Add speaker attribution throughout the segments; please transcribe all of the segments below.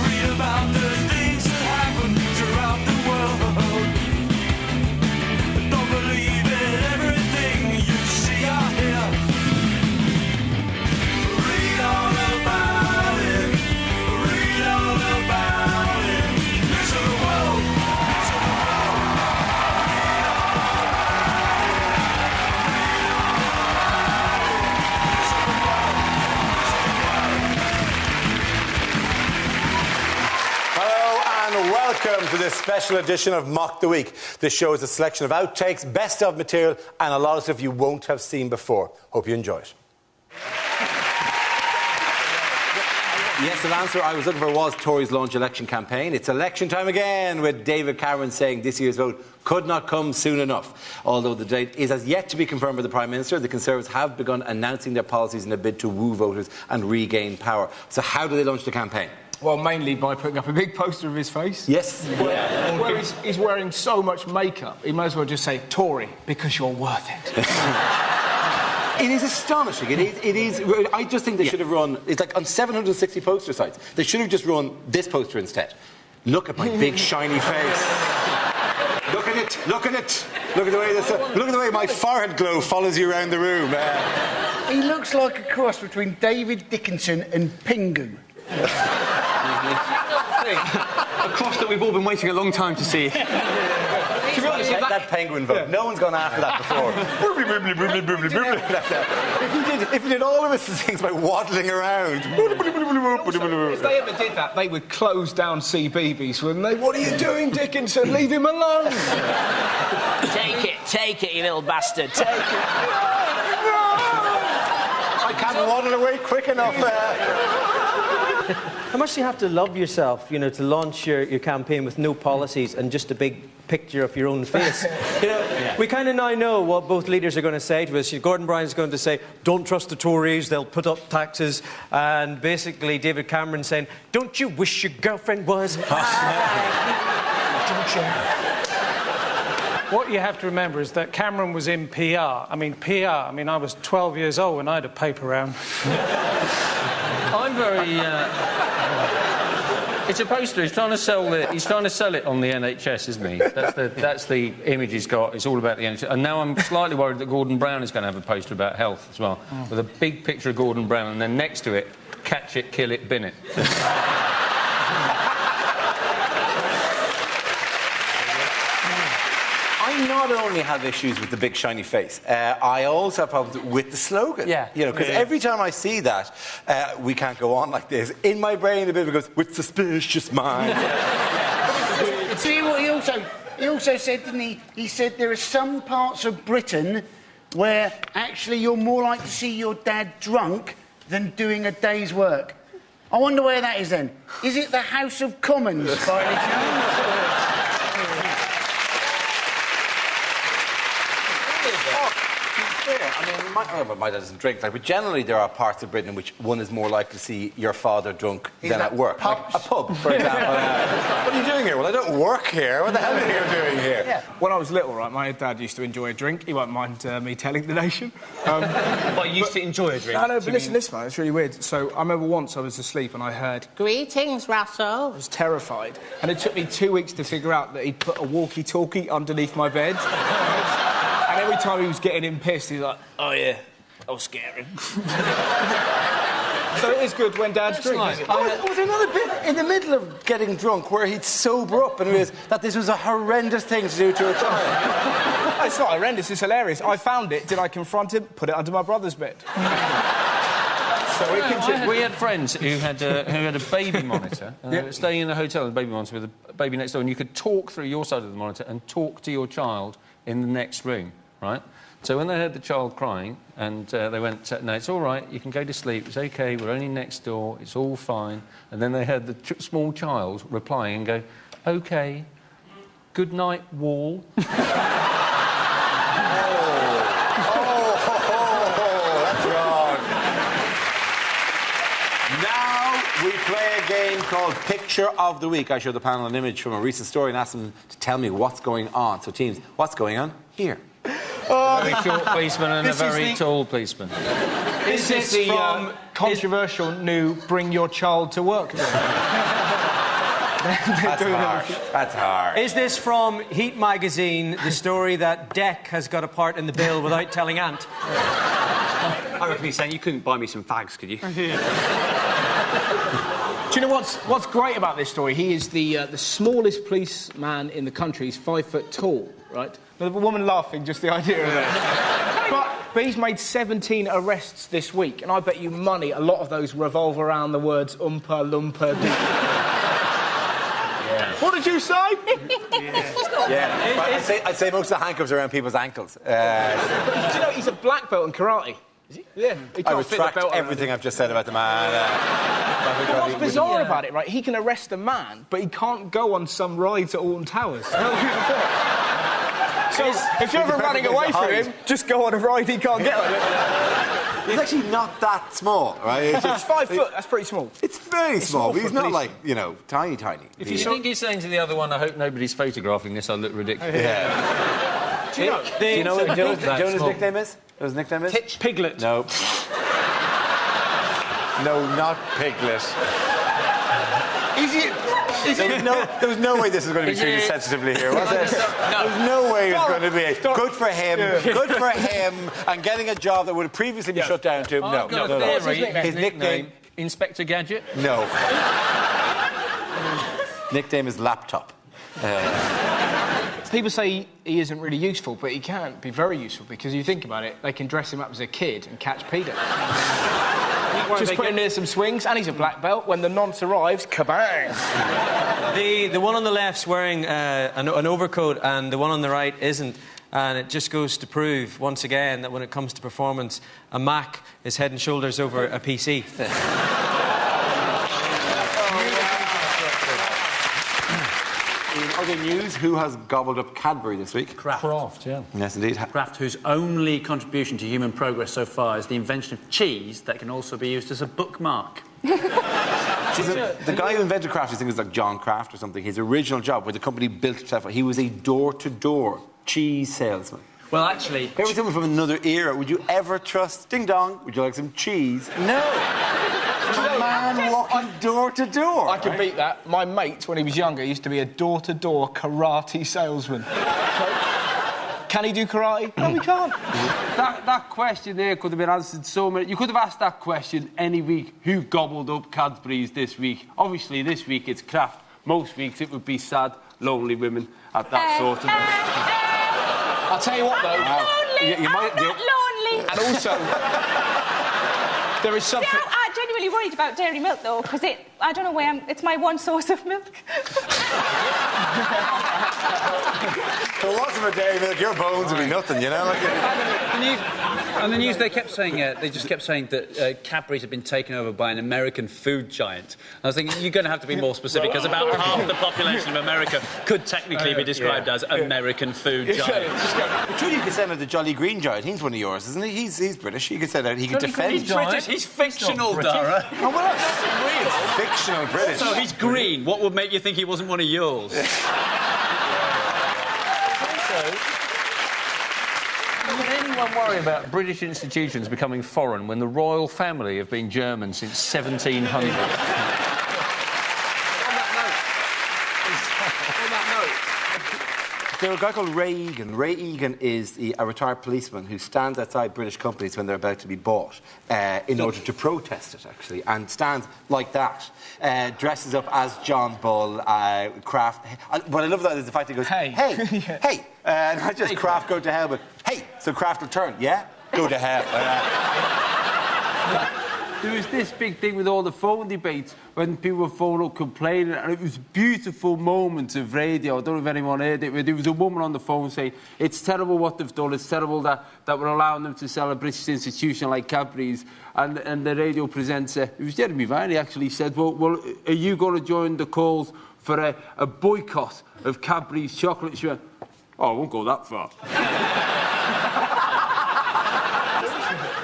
Speaker 1: Read about the things that happen throughout the world. Don't believe in everything you see or hear. Read all about it. Read all about it. Listen to the world. Listen to the world. Read all
Speaker 2: Hello and welcome to this special edition of Mock the Week. This show is a selection of outtakes, best of material, and a lot of stuff you won't have seen before. Hope you enjoy it. Yes, the answer I was looking for was Tories launch election campaign. It's election time again, with David Cameron saying this year's vote could not come soon enough. Although the date is as yet to be confirmed by the Prime Minister, the Conservatives have begun announcing their policies in a bid to woo voters and regain power. So how do they launch the campaign?
Speaker 3: Well, mainly by putting up a big poster of his face.
Speaker 2: Yes.
Speaker 3: Where he's wearing so much makeup, he might as well just say, Tory, because you're worth it.
Speaker 2: It is astonishing. It is. I just think they should have run. It's like on 760 poster sites. They should have just run this poster instead. Look at my big shiny face. Look at it. Look at it. Look at the way look at the way my forehead glow follows you around the room.
Speaker 4: He looks like a cross between David Dickinson and Pingu.
Speaker 5: A cross that we've all been waiting a long time to see.
Speaker 2: To be honest, that penguin vote, no one's gone after that before. If he did all of his things by waddling around.
Speaker 3: If they ever did that, they would close down CBeebies, wouldn't they? What are you doing, Dickinson? Leave him alone.
Speaker 6: Take it, you little bastard. Take it.
Speaker 2: I can't waddle away quick enough.
Speaker 7: How much do you have to love yourself, you know, to launch your campaign with no policies and just a big picture of your own face? You know, we kind of now know what both leaders are going to say to us. Gordon Brown's going to say, don't trust the Tories, they'll put up taxes. And basically David Cameron saying, don't you wish your girlfriend was
Speaker 8: What you have to remember is that Cameron was in PR. I mean, I was 12 years old when I had a paper round.
Speaker 9: I'm very... It's a poster. He's trying to sell it. He's trying to sell it on the NHS, isn't he? That's the image he's got. It's all about the NHS. And now I'm slightly worried that Gordon Brown is going to have a poster about health as well, with a big picture of Gordon Brown, and then next to it, catch it, kill it, bin it.
Speaker 2: I not only have issues with the big shiny face, I also have problems with the slogan.
Speaker 7: Yeah.
Speaker 2: You know, because every time I see that, we can't go on like this, in my brain a bit of it goes, with suspicious minds.
Speaker 4: See what he also said, didn't he? He said there are some parts of Britain where actually you're more likely to see your dad drunk than doing a day's work. I wonder where that is then. Is it the House of Commons, by any chance?
Speaker 2: I mean, my dad doesn't drink, but generally there are parts of Britain in which one is more likely to see your father drunk than at work. Like a pub, for example. What are you doing here? Well, I don't work here. What the hell are you doing here?
Speaker 3: Yeah. When I was little, right, my dad used to enjoy a drink. He won't mind me telling the nation.
Speaker 5: But you used to enjoy a drink.
Speaker 3: No, but listen, man, it's really weird. So I remember once I was asleep and I heard, "Greetings, Russell." I was terrified. And it took me 2 weeks to figure out that he'd put a walkie-talkie underneath my bed. And every time he was getting him pissed, he's like, "Oh yeah, I'll scare him." So it is good when dads drink.
Speaker 2: Was there another bit in the middle of getting drunk where he'd sober up and realised that this was a horrendous thing to do to a child?
Speaker 3: It's not horrendous, it's hilarious. I found it, did I confront him? Put it under my brother's bed.
Speaker 9: We had friends who had a baby monitor, staying in a hotel with a baby monitor with a baby next door, and you could talk through your side of the monitor and talk to your child in the next room, right? So when they heard the child crying, and they went, "No, it's all right, you can go to sleep, it's OK, we're only next door, it's all fine." And then they heard the small child replying and go, "OK, good night, wall."
Speaker 2: We play a game called Picture of the Week. I show the panel an image from a recent story and ask them to tell me what's going on. So, teams, what's going on here?
Speaker 9: A very short policeman and a very tall policeman.
Speaker 3: Is this the controversial new Bring Your Child to Work?
Speaker 2: That's harsh. That's hard.
Speaker 7: Is this from Heat magazine, the story that Deck has got a part in the bill without telling Ant?
Speaker 5: I reckon he's saying you couldn't buy me some fags, could you?
Speaker 3: Do you know what's great about this story? He is the smallest policeman in the country. He's 5 foot tall, right? The woman laughing, just the idea of that. But he's made 17 arrests this week, and I bet you money a lot of those revolve around the words Oompa Loompa Doo. What did you say?
Speaker 2: Yeah. I'd say most of the handcuffs are around people's ankles.
Speaker 3: Do you know he's a black belt in karate? Is he? Yeah. He
Speaker 2: I
Speaker 3: can't fit the
Speaker 2: retract
Speaker 3: belt
Speaker 2: everything I've just said about the man.
Speaker 3: What's bizarre about it, right? He can arrest a man, but he can't go on some rides at Alton Towers. So if you're ever running away from him, just go on a ride he can't get on.
Speaker 2: He's actually not that small, right?
Speaker 3: It's 5 foot. That's pretty small.
Speaker 2: It's very small, but he's not like, you know, tiny.
Speaker 9: If you think he's saying to the other one, I hope nobody's photographing this, I look ridiculous.
Speaker 2: Yeah.
Speaker 3: Do you know
Speaker 2: what Jonah's nickname is? His nickname is?
Speaker 8: Piglet.
Speaker 2: No. No, not Piglet. There was no way this was going to be treated sensitively here, was there? There was no way it was going to be. Good for him. Good for him. And getting a job that would have previously been shut down to him. No.
Speaker 9: His nickname, Inspector Gadget?
Speaker 2: No. Nickname is Laptop.
Speaker 3: People say he isn't really useful, but he can be very useful because you think about it, they can dress him up as a kid and catch Peter. Just put him near some swings, and he's a black belt. When the nonce arrives, kabang!
Speaker 7: The one on the left's wearing an overcoat, and the one on the right isn't. And it just goes to prove, once again, that when it comes to performance, a Mac is head and shoulders over a PC.
Speaker 2: In other news, who has gobbled up Cadbury this week?
Speaker 5: Kraft, yeah.
Speaker 2: Yes, indeed.
Speaker 10: Kraft, whose only contribution to human progress so far is the invention of cheese that can also be used as a bookmark.
Speaker 2: The guy who invented Kraft, I think, was like John Kraft or something. His original job, where the company built itself, he was a door-to-door cheese salesman.
Speaker 10: Well, actually...
Speaker 2: If there was someone from another era, would you ever trust... Ding dong, would you like some cheese? No! A man walking door to door.
Speaker 3: I could beat that. My mate, when he was younger, used to be a door-to-door karate salesman. Can he do karate? No, he can't.
Speaker 11: That question there could have been answered so many... You could have asked that question any week. Who gobbled up Cadbury's this week? Obviously, this week it's Kraft. Most weeks it would be sad, lonely women at that sort of...
Speaker 3: I'll tell you what, though...
Speaker 12: I'm not lonely.
Speaker 3: And also... there is something...
Speaker 12: I'm genuinely worried about dairy milk, though, because I don't know why it's my one source of milk.
Speaker 2: So lots of a dairy milk, your bones would be nothing, you know?
Speaker 10: And the news, they kept saying, they just kept saying that Cadbury's had been taken over by an American food giant. I was thinking, you're going to have to be more specific, because about half the population of America could technically be described as American food giant.
Speaker 2: Truly, you could say that the Jolly Green Giant, he's one of yours, isn't he? He's British. You could say that he could defend...
Speaker 10: He's British. He's fictional, Dara.
Speaker 2: Oh, well, that's real. Fictional British.
Speaker 10: So he's green. What would make you think he wasn't one of yours?
Speaker 9: Would anyone worry about British institutions becoming foreign when the royal family have been German since 1700?
Speaker 2: There's a guy called Ray Egan. Ray Egan is a retired policeman who stands outside British companies when they're about to be bought in order to protest it, actually, and stands like that, dresses up as John Bull, Kraft. What I love about it is the fact that he goes, hey, hey, not just Kraft go to hell, but hey, so Kraft will turn, yeah? Go to hell.
Speaker 11: There was this big thing with all the phone debates when people were phoning up complaining, and it was beautiful moments of radio. I don't know if anyone heard it, but there was a woman on the phone saying, it's terrible what they've done, it's terrible that we're allowing them to sell a British institution like Cadbury's. And the radio presenter, it was Jeremy Vine, he actually said, well, are you going to join the calls for a boycott of Cadbury's chocolate? She went, oh, I won't go that far.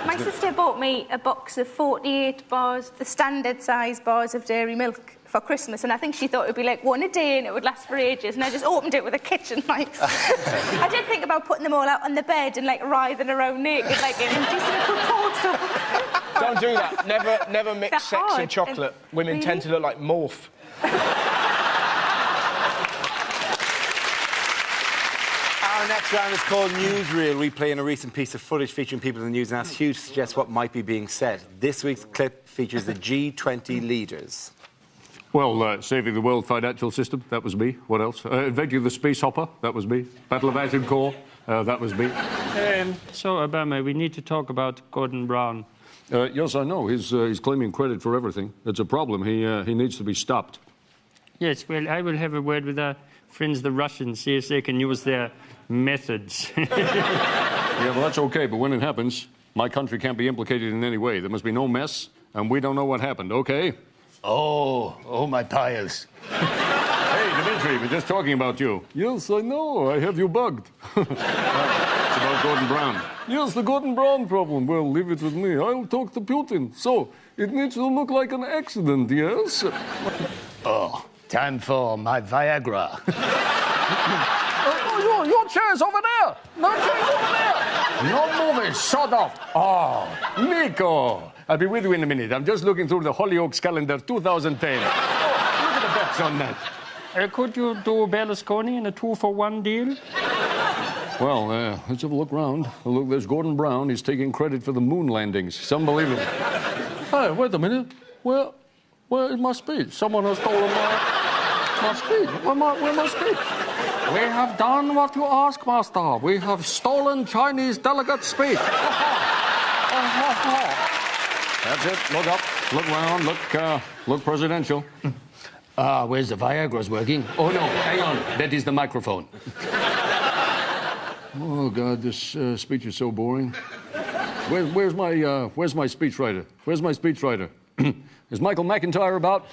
Speaker 12: My sister bought me a box of 48 bars, the standard size bars of dairy milk for Christmas, and I think she thought it would be like one a day and it would last for ages, and I just opened it with a kitchen knife. I did think about putting them all out on the bed and like writhing around naked like an indecent proposal.
Speaker 3: Don't do that. Never mix
Speaker 12: They're
Speaker 3: sex
Speaker 12: hard.
Speaker 3: and chocolate. Women
Speaker 12: Really?
Speaker 3: tend to look like Morph.
Speaker 2: Our next round is called Newsreel. We play in a recent piece of footage featuring people in the news and ask Hugh to suggest what might be being said. This week's clip features the G20 leaders.
Speaker 13: Well, saving the world financial system, that was me. What else? Inventing the space hopper, that was me. Battle of Agincourt, that was me.
Speaker 14: So, Obama, we need to talk about Gordon Brown.
Speaker 13: Yes, I know. He's claiming credit for everything. It's a problem. He needs to be stopped.
Speaker 14: Yes, well, I will have a word with our friends, the Russians, see if they can use their methods.
Speaker 13: Yeah, well, that's okay, but when it happens, my country can't be implicated in any way. There must be no mess, and we don't know what happened, okay?
Speaker 4: Oh, my piles.
Speaker 13: Hey, Dmitri, we're just talking about you. Yes, I know. I have you bugged. It's about Gordon Brown. Yes, the Gordon Brown problem. Well, leave it with me. I'll talk to Putin. So, it needs to look like an accident, yes?
Speaker 4: Oh, time for my Viagra.
Speaker 13: Your chair's over there. No chair's over there. No moving. Shut up. Oh, Nico. I'll be with you in a minute. I'm just looking through the Hollyoaks calendar 2010. Look at the bets on that.
Speaker 14: Could you do Berlusconi in a 2-for-1 deal?
Speaker 13: Well, let's have a look round. Look, there's Gordon Brown. He's taking credit for the moon landings. It's unbelievable. Hey, wait a minute. Where is my speech? Someone has stolen my speech. Where's my speech? We have done what you asked, Master. We have stolen Chinese delegate speech. That's it. Look up. Look round. Look presidential.
Speaker 4: Where's the Viagra's working?
Speaker 13: Oh, no. Hang on. That is the microphone. Oh, God, this speech is so boring. Where's my speechwriter? Where's my speechwriter? Is Michael McIntyre about?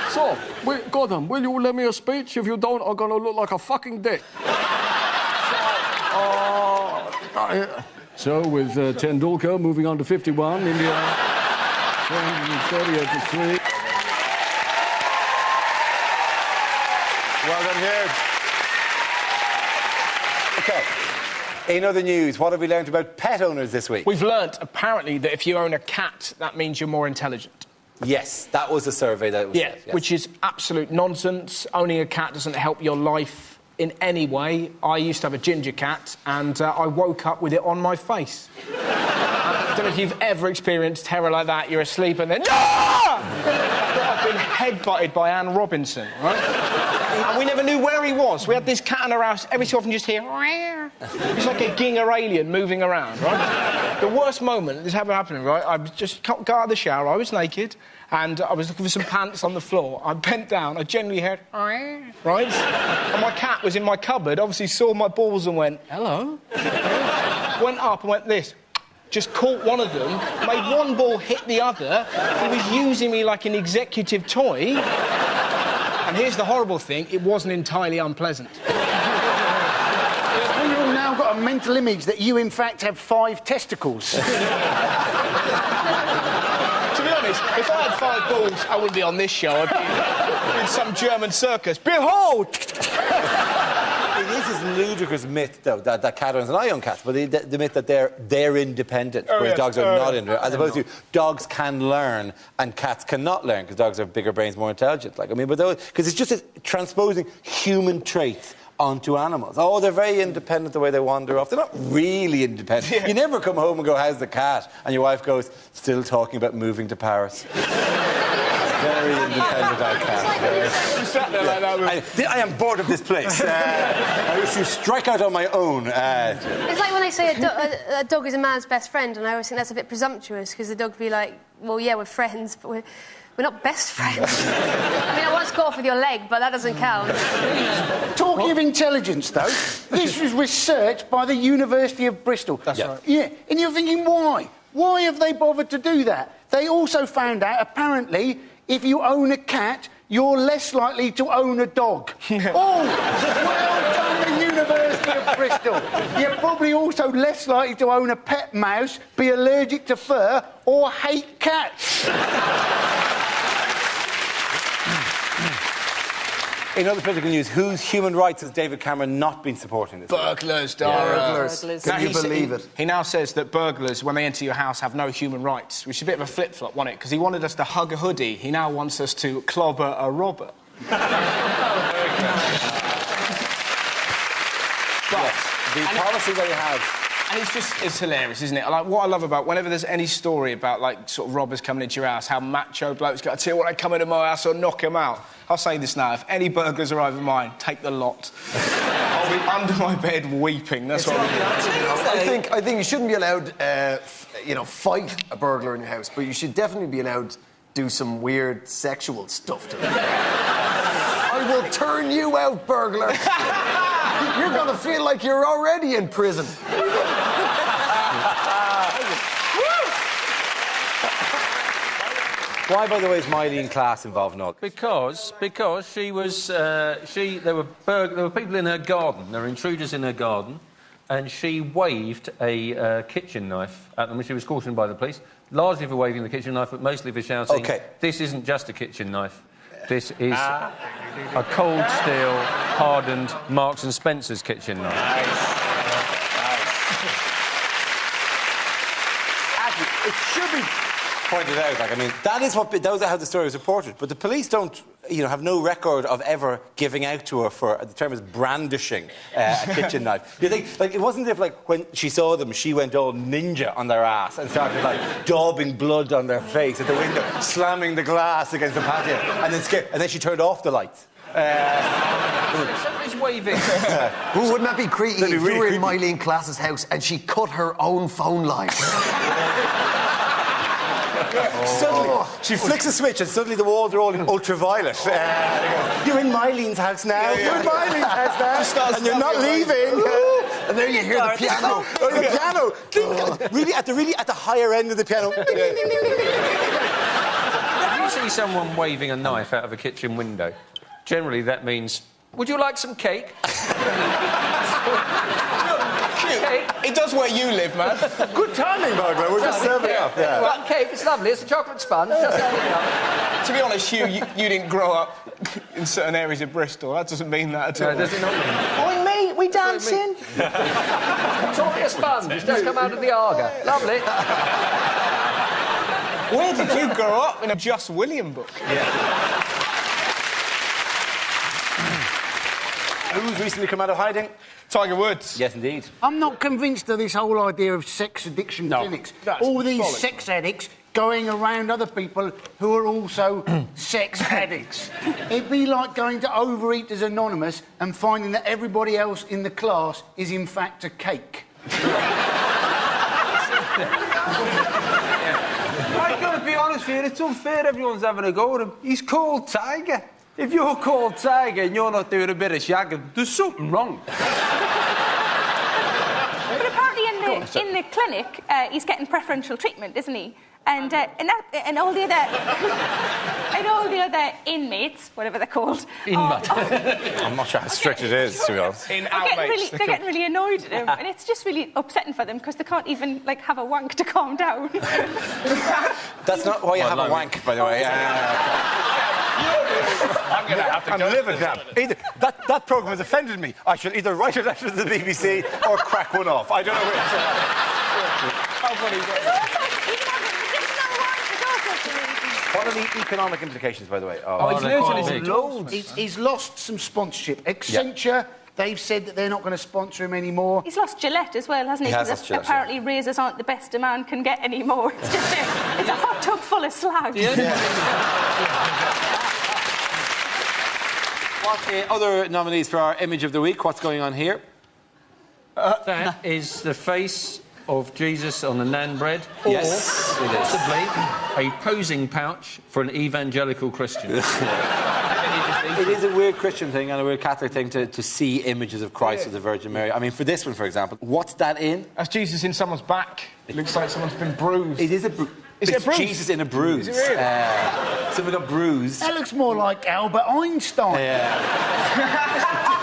Speaker 13: So, Gordon, will you let me a speech? If you don't, I'm gonna look like a fucking dick. So, with Tendulkar moving on to 51, India 230 to 3.
Speaker 2: Well done, Hugh. Okay. In other news, what have we learned about pet owners this week?
Speaker 3: We've learnt, apparently, that if you own a cat, that means you're more intelligent.
Speaker 2: Yes, that was a survey that was
Speaker 3: Yeah,
Speaker 2: said, yes.
Speaker 3: which is absolute nonsense. Owning a cat doesn't help your life in any way. I used to have a ginger cat, and I woke up with it on my face. I don't know if you've ever experienced terror like that. You're asleep and then... I've been headbutted by Anne Robinson, right? And we never knew where he was. We had this cat in our house. Every so often you just hear... It's like a Ginger alien moving around, right? The worst moment, this ever happening, right? I just got out of the shower, I was naked, and I was looking for some pants on the floor. I bent down, I genuinely heard... Right? And my cat was in my cupboard, obviously saw my balls and went, hello? Went up and went this. Just caught one of them, made one ball hit the other. He was using me like an executive toy. And here's the horrible thing, it wasn't entirely unpleasant.
Speaker 4: Well, you've now got a mental image that you, in fact, have 5 testicles.
Speaker 3: To be honest, if I had 5 balls, I wouldn't be on this show. I'd be in some German circus. Behold!
Speaker 2: It is this ludicrous myth, though, that cat owners, and I own cats, but the myth that they're independent, whereas dogs are not independent, as opposed to dogs can learn and cats cannot learn, because dogs have bigger brains, more intelligent. Like, I mean, but because it's just transposing human traits onto animals. Oh, they're very independent the way they wander off. They're not really independent. Yeah. You never come home and go, how's the cat? And your wife goes, still talking about moving to Paris. Very independent, our cat.
Speaker 3: You sat there like that.
Speaker 2: I am bored of this place. I wish to strike out on my own.
Speaker 15: It's like when they say a dog is a man's best friend, and I always think that's a bit presumptuous, because the dog would be like, well, yeah, we're friends, but we're not best friends. I mean, I once got off with your leg, but that doesn't count.
Speaker 4: Talking of intelligence, though, this was researched by the University of Bristol.
Speaker 3: That's right.
Speaker 4: Yeah, and you're thinking, why? Why have they bothered to do that? They also found out, apparently, if you own a cat, you're less likely to own a dog. Oh, well done, the University of Bristol. You're probably also less likely to own a pet mouse, be allergic to fur, or hate cats.
Speaker 2: In other political news, whose human rights has David Cameron not been supporting this?
Speaker 3: Burglars, Dara.
Speaker 16: Burglars. Can you believe it?
Speaker 3: He now says that burglars, when they enter your house, have no human rights, which is a bit of a flip-flop, wasn't it? Because he wanted us to hug a hoodie. He now wants us to clobber a robber.
Speaker 2: The policy that he has.
Speaker 3: And it's hilarious, isn't it? Like, what I love about, whenever there's any story about, like, sort of robbers coming into your house, how macho blokes got to tell you when they come into my house or knock them out. I'll say this now, if any burglars arrive at mine, take the lot. I'll be under my bed weeping, that's what I'm doing.
Speaker 16: I think you shouldn't be allowed, fight a burglar in your house, but you should definitely be allowed to do some weird sexual stuff to them. I will turn you out, burglar. You're going to feel like you're already in prison.
Speaker 2: Why, by the way, is Mylene Class involved in all?
Speaker 9: Because she was there were people in her garden. There were intruders in her garden, and she waved a kitchen knife at them when she was cautioned by the police. Largely for waving the kitchen knife, but mostly for shouting, "This isn't just a kitchen knife. This is a cold steel, hardened Marks and Spencer's kitchen knife."
Speaker 2: Actually, it should be pointed out. Like, I mean, that is how the story was reported. But the police don't, have no record of ever giving out to her for the term is brandishing a kitchen knife. You think, like, it wasn't as if, like, when she saw them, she went all ninja on their ass and started, like, daubing blood on their face at the window, slamming the glass against the patio, and then she turned off the lights.
Speaker 9: Somebody's waving.
Speaker 16: Wouldn't that be creepy if you were in Mylene Class's house and she cut her own phone line?
Speaker 2: Suddenly, she flicks a switch and suddenly the walls are all in ultraviolet. You're in Mylene's house now. You're in Mylene's house now. And you're not leaving.
Speaker 16: And there you hear the piano.
Speaker 2: The piano. Really at the higher end of the piano.
Speaker 9: If you see someone waving a knife out of a kitchen window, generally that means, "Would you like some cake?"
Speaker 3: It does where you live, man.
Speaker 2: Good timing, burglar. We're just serving up. Yeah.
Speaker 14: Well, cake, it's lovely. It's a chocolate sponge. Just serving up.
Speaker 3: To be honest, Hugh, you didn't grow up in certain areas of Bristol. That doesn't mean that at all.
Speaker 9: Does it not mean?
Speaker 3: Oh, mate, we dancing?
Speaker 14: Taught me a sponge. It's just come out of the Arga. Lovely.
Speaker 3: Where did you grow up? In a Just William book?
Speaker 2: Yeah. Who's recently come out of hiding?
Speaker 3: Tiger Woods.
Speaker 2: Yes, indeed.
Speaker 4: I'm not convinced of this whole idea of sex addiction clinics. All these sex addicts going around other people who are also sex addicts. It'd be like going to Overeaters Anonymous and finding that everybody else in the class is in fact a cake.
Speaker 11: I've got to be honest with you, it's unfair everyone's having a go at him. He's called Tiger. If you're called Tiger and you're not doing a bit of shagging, there's something wrong.
Speaker 12: But apparently in the clinic, he's getting preferential treatment, isn't he? And all the other inmates, whatever they're called.
Speaker 2: I'm not sure how strict it is, to be honest.
Speaker 12: They're getting really annoyed at him, and it's just really upsetting for them because they can't even have a wank to calm down.
Speaker 2: That's not why you have a wank, by the way.
Speaker 11: I'm going to have to
Speaker 2: I'm livid now. That programme has offended me. I should either write a letter to the BBC or crack one off. I don't know which. How funny is that? What are the economic implications, by the way?
Speaker 4: He's lost some sponsorship. Accenture, they've said that they're not going to sponsor him anymore.
Speaker 12: He's lost Gillette as well, hasn't he? Because apparently razors aren't the best a man can get anymore. It's just it's a hot tub full of slag.
Speaker 2: What other nominees for our Image of the Week? What's going on here?
Speaker 9: That is the face of Jesus on the naan bread.
Speaker 2: Yes,
Speaker 9: or possibly a posing pouch for an evangelical Christian.
Speaker 2: It is a weird Christian thing and a weird Catholic thing to see images of Christ of the Virgin Mary. I mean, for this one, for example, what's that in?
Speaker 3: That's Jesus in someone's back. It looks like someone's been bruised.
Speaker 2: It is a bruise.
Speaker 3: Is it a bruise?
Speaker 2: Jesus in a bruise.
Speaker 3: Is it really?
Speaker 2: Someone got bruised.
Speaker 4: That looks more like Albert Einstein.
Speaker 2: Yeah.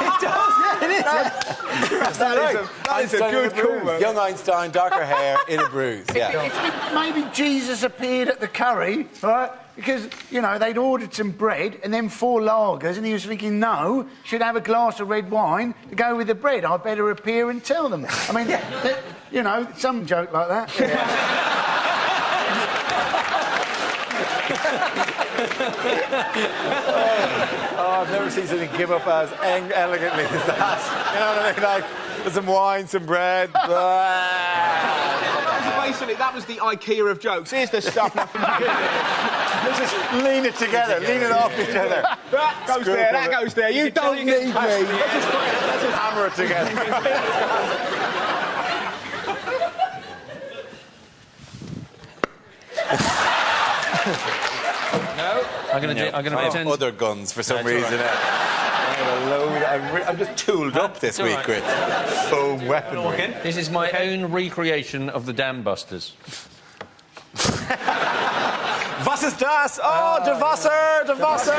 Speaker 2: It does, yeah. It is.
Speaker 3: That is a good call, man.
Speaker 2: Young Einstein, darker hair, in a bruise. Yeah.
Speaker 4: If maybe Jesus appeared at the curry, right? Because, you know, they'd ordered some bread and then 4 lagers, and he was thinking, no, should have a glass of red wine to go with the bread. I'd better appear and tell them. I mean, you know, some joke like that.
Speaker 2: I've never seen something give up as elegantly as that. You know what I mean? Like, there's some wine, some bread.
Speaker 3: Basically, that was the IKEA of jokes. Here's the stuff.
Speaker 2: Let's just lean it together, lean it off each other.
Speaker 3: That goes there, that goes there. You don't need me.
Speaker 2: Let's just hammer it together.
Speaker 9: No. I'm going to pretend.
Speaker 2: Other guns for some reason. I'm just tooled up this week with foam weaponry.
Speaker 9: This is my own recreation of the Dam Busters.
Speaker 2: Was ist das? Oh, der Wasser, der Wasser!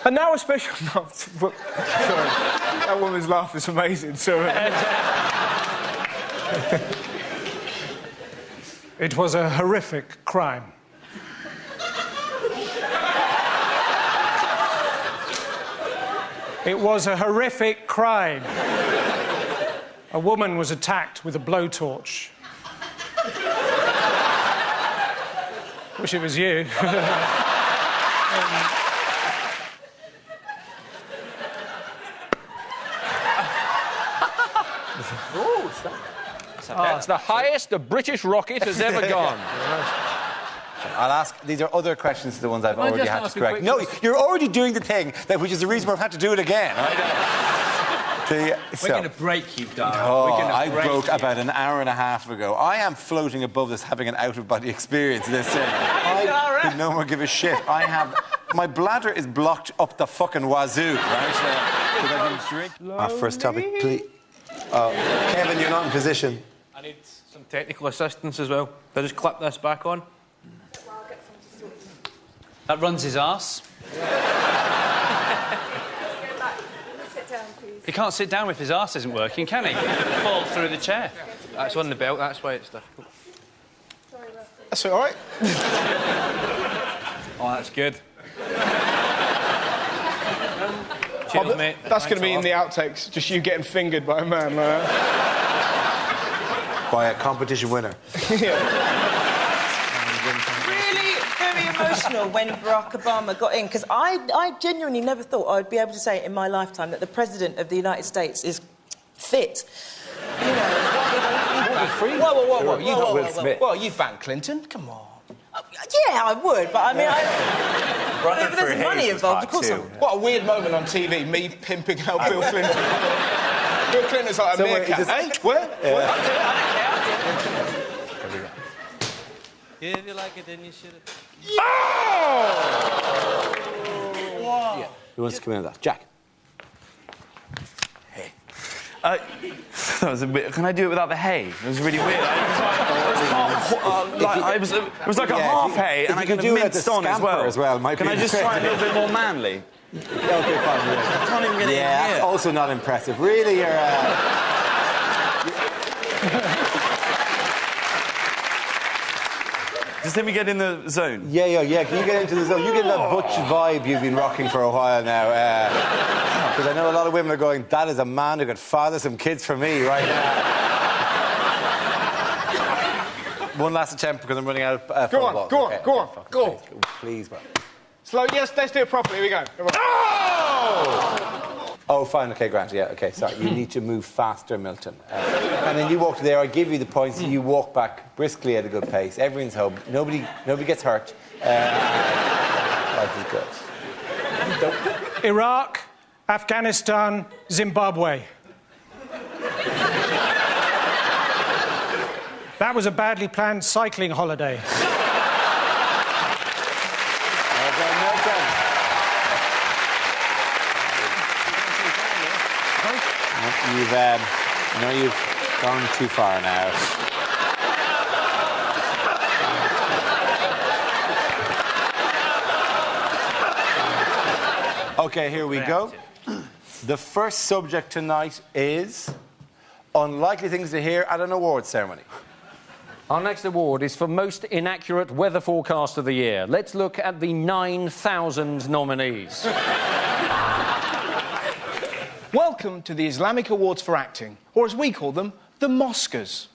Speaker 3: And now a special... No, sorry. That woman's laugh is amazing, sorry.
Speaker 8: It was a horrific crime. It was a horrific crime. A woman was attacked with a blowtorch. Wish it was you.
Speaker 9: That's the highest the British rocket has ever gone.
Speaker 2: I'll ask. These are other questions to the ones I've already had to correct. No, you're already doing the thing which is the reason we've had to do it again. We're
Speaker 10: going to break you, darling.
Speaker 2: Oh, I broke about an hour and a half ago. I am floating above this, having an out-of-body experience. This thing. I could no more give a shit. My bladder is blocked up the fucking wazoo. Right? Our first topic, please. Kevin, you're not in position.
Speaker 5: I need some technical assistance as well. Can I just clip this back on?
Speaker 10: That runs his arse.
Speaker 12: Sit down, please.
Speaker 10: He can't sit down if his arse isn't working, can he? He'll fall through the chair.
Speaker 5: That's on the belt, that's why it's difficult.
Speaker 12: Sorry, Russell.
Speaker 3: That's all right.
Speaker 5: Oh, that's good. Cheers, mate.
Speaker 3: That's going to be in the outtakes, just you getting fingered by a man like that.
Speaker 2: By a competition winner.
Speaker 17: Really very emotional when Barack Obama got in, because I genuinely never thought I'd be able to say in my lifetime that the President of the United States is fit. You know...
Speaker 3: Whoa. You got Will Smith. Well, you'd ban Clinton. Come on.
Speaker 17: Yeah, I would, but I mean, if there's money involved, of course I would.
Speaker 3: What a weird moment on TV, me pimping out Bill Clinton. Bill Clinton's like a meerkat. Hey, where?
Speaker 17: I'll do it, I don't care.
Speaker 7: Yeah, if you like it, then you should have...
Speaker 2: Oh! Yeah. Who wants to come in with that? Jack.
Speaker 18: That was a bit... Can I do it without the hay? It was really weird. It was like a half hay, and I kind of minced on as well. Can I just try a little bit more manly?
Speaker 2: Okay, fine. Yeah.
Speaker 18: I can't even get it in here.
Speaker 2: That's also not impressive. Really, you're...
Speaker 18: Just let me get in the zone.
Speaker 2: Yeah. Can you get into the zone? You get that butch vibe you've been rocking for a while now. Because I know a lot of women are going, that is a man who could father some kids for me right now. One last attempt because I'm running out of
Speaker 3: Go on.
Speaker 2: Please, bro.
Speaker 3: Slow, yes, let's do it properly. Here we go.
Speaker 2: Oh, fine. OK, Grant. Yeah, OK, sorry. You need to move faster, Milton. And then you walk there. I give you the points. You walk back briskly at a good pace. Everyone's home. Nobody gets hurt. Life is good.
Speaker 8: Iraq, Afghanistan, Zimbabwe. That was a badly planned cycling holiday.
Speaker 2: You've gone too far now. OK, OK, here we go. The first subject tonight is unlikely things to hear at an awards ceremony.
Speaker 13: Our next award is for most inaccurate weather forecast of the year. Let's look at the 9,000 nominees.
Speaker 3: Welcome to the Islamic Awards for Acting, or as we call them, the Moscas.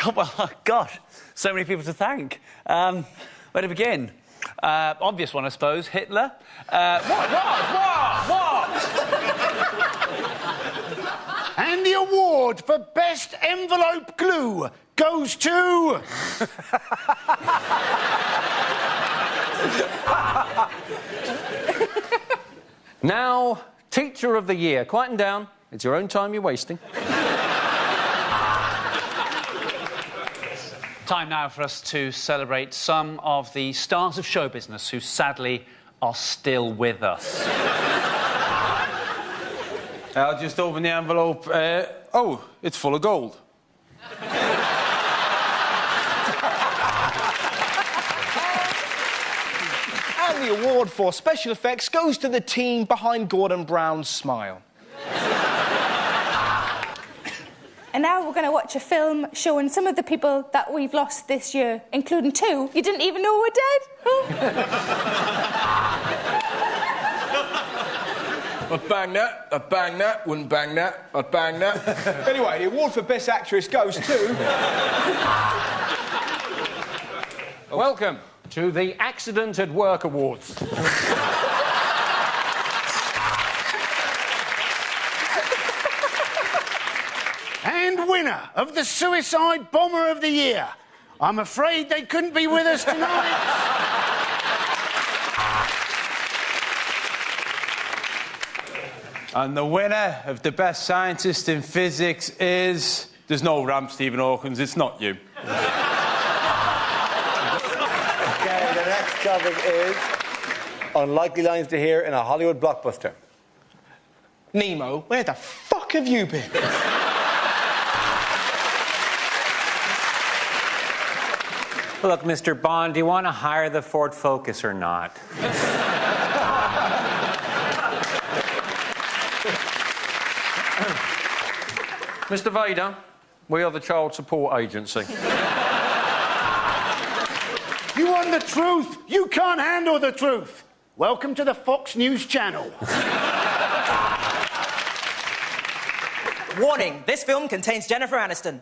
Speaker 10: Oh, God, so many people to thank. Where to begin? Obvious one, I suppose. Hitler. What?
Speaker 4: And the award for best envelope glue goes to...
Speaker 13: Now, Teacher of the Year. Quieten down. It's your own time you're wasting.
Speaker 10: Time now for us to celebrate some of the stars of show business who sadly are still with us.
Speaker 11: I'll just open the envelope. Oh, it's full of gold.
Speaker 3: And the award for special effects goes to the team behind Gordon Brown's smile.
Speaker 12: And now we're going to watch a film showing some of the people that we've lost this year, including 2 you didn't even know were dead.
Speaker 3: I'd bang that, wouldn't bang that, I'd bang that. Anyway, the award for Best Actress goes to...
Speaker 13: Welcome to the Accident at Work Awards.
Speaker 4: And winner of the Suicide Bomber of the Year. I'm afraid they couldn't be with us tonight.
Speaker 11: And the winner of the best scientist in physics is... There's no ramp, Stephen Hawkins, it's not you.
Speaker 2: OK, the next topic is unlikely lines to hear in a Hollywood blockbuster.
Speaker 3: Nemo, where the fuck have you been?
Speaker 10: Look, Mr. Bond, do you want to hire the Ford Focus or not?
Speaker 13: Mr. Vader, we are the Child Support Agency.
Speaker 4: You want the truth? You can't handle the truth. Welcome to the Fox News Channel.
Speaker 17: Warning, this film contains Jennifer Aniston.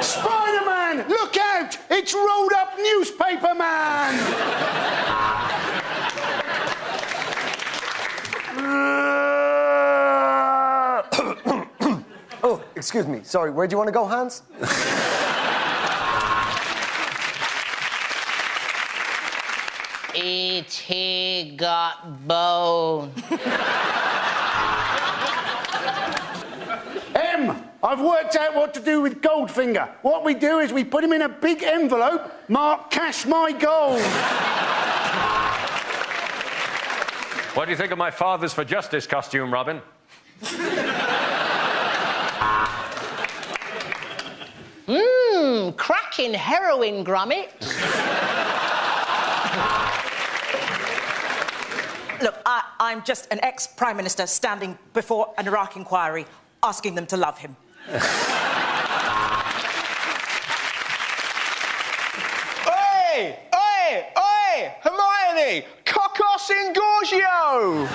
Speaker 4: Spider-Man, look out! It's rolled up newspaper man!
Speaker 16: Oh, excuse me. Sorry, where do you want to go, Hans?
Speaker 6: E.T. got bone.
Speaker 4: I've worked out what to do with Goldfinger. What we do is we put him in a big envelope marked Cash My Gold.
Speaker 13: What do you think of my Fathers for Justice costume, Robin?
Speaker 6: Cracking heroin, Gromit.
Speaker 17: Look, I'm just an ex-Prime Minister standing before an Iraq inquiry asking them to love him.
Speaker 3: Oi! Oi! Oi! Hermione! Cocos Ingorgio!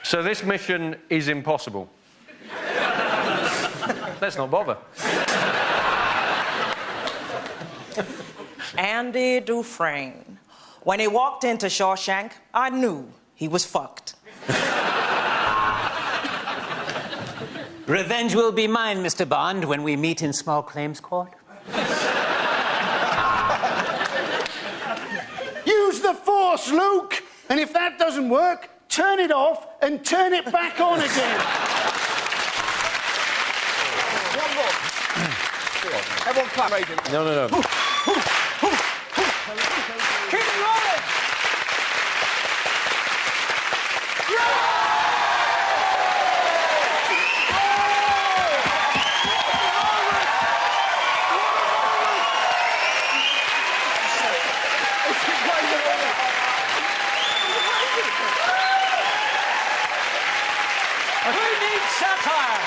Speaker 13: So this mission is impossible. Let's not bother.
Speaker 17: Andy Dufresne. When he walked into Shawshank, I knew he was fucked.
Speaker 10: Revenge will be mine, Mr. Bond, when we meet in small claims court.
Speaker 4: Use the Force, Luke! And if that doesn't work, turn it off and turn it back on again.
Speaker 3: One more. Everyone clap, Agent.
Speaker 2: No.
Speaker 3: Keep it rolling!
Speaker 8: Who needs satire?